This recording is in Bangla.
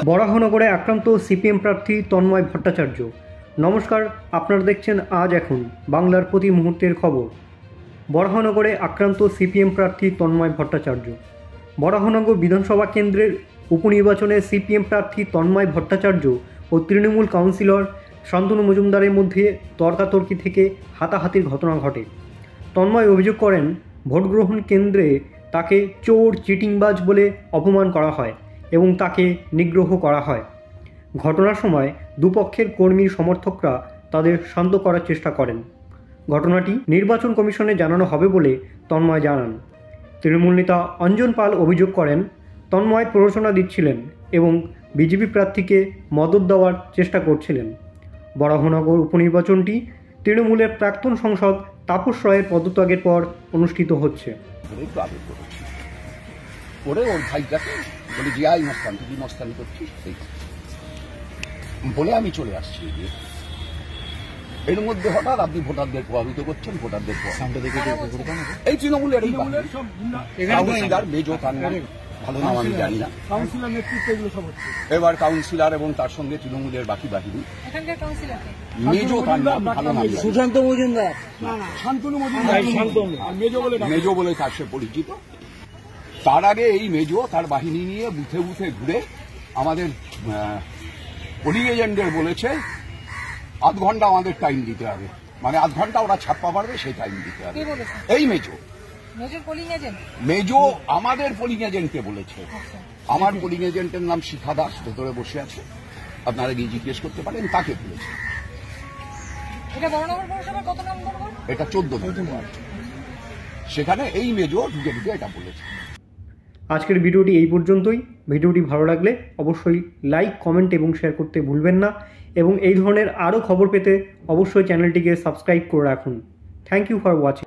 বরাহনগরে আক্রান্ত সিপিএম প্রার্থী তন্ময় ভট্টাচার্য। নমস্কার, আপনারা দেখছেন আজ এখন বাংলার প্রতি মুহূর্তের খবর। বরাহনগরে আক্রান্ত সিপিএম প্রার্থী তন্ময় ভট্টাচার্য। বরাহনগর বিধানসভা কেন্দ্রের উপনির্বাচনে সিপিএম প্রার্থী তন্ময় ভট্টাচার্য ও তৃণমূল কাউন্সিলর শান্তনু মজুমদারের মধ্যে তর্কাতর্কি থেকে হাতাহাতির ঘটনা ঘটে। তন্ময় অভিযোগ করেন, ভোটগ্রহণ কেন্দ্রে তাকে চোর, চিটিংবাজ বলে অপমান করা হয় এবং তাকে নিগ্রহ করা হয়। ঘটনার সময় দুপক্ষের কর্মীর সমর্থকরা তাদের শান্ত করার চেষ্টা করেন। ঘটনাটি নির্বাচন কমিশনে জানানো হবে বলে তন্ময় জানান। তৃণমূল নেতা অঞ্জন পাল অভিযোগ করেন, তন্ময় প্ররোচনা দিচ্ছিলেন এবং বিজেপি প্রার্থীকে মদত দেওয়ার চেষ্টা করছিলেন। বরাহনগর উপনির্বাচনটি তৃণমূলের প্রাক্তন সাংসদ তাপস রায়ের পদত্যাগের পর অনুষ্ঠিত হচ্ছে। ওর ভাইটাকে বলে যে আই মস্তান, তুই মস্তানি করছিস বলে আমি চলে আসছি। এর মধ্যে হঠাৎ আপনি ভোটারদের প্রভাবিত করছেন। ভোটারদের এই তৃণমূলের কাউন্সিলর মেজো কান্না, ভালো নাম আমি জানি না, এবার কাউন্সিলর এবং তার সঙ্গে তৃণমূলের বাকি বাহিনী। মেজো কান্না ভালো নাম, সুশান্ত মজুমদার, মেজো বলে তার সে পরিচিত। তার আগে এই মেজো তার বাহিনী নিয়ে বুথে বুথে ঘুরে আমাদের পোলিং এজেন্টদের বলেছে আধ ঘন্টা আমাদের টাইম দিতে হবে, মানে আধ ঘন্টা ওরা ছাপ্পা পারবে সেই টাইম দিতে হবে। এই মেজো আমাদের পোলিং এজেন্টকে বলেছে। আমার পোলিং এজেন্টের নাম শিখা দাস, ভেতরে বসে আছে, আপনারা গিয়ে জিজ্ঞেস করতে পারেন, তাকে বলেছে। এটা 14 নম্বর, সেখানে এই মেজো ঢুকে ঢুকে এটা বলেছে। আজকের ভিডিওটি এই পর্যন্তই। ভিডিওটি ভালো লাগলে অবশ্যই লাইক, কমেন্ট এবং শেয়ার করতে ভুলবেন না এবং এই ধরনের আরও খবর পেতে অবশ্যই চ্যানেলটিকে সাবস্ক্রাইব করে রাখুন। Thank you for watching.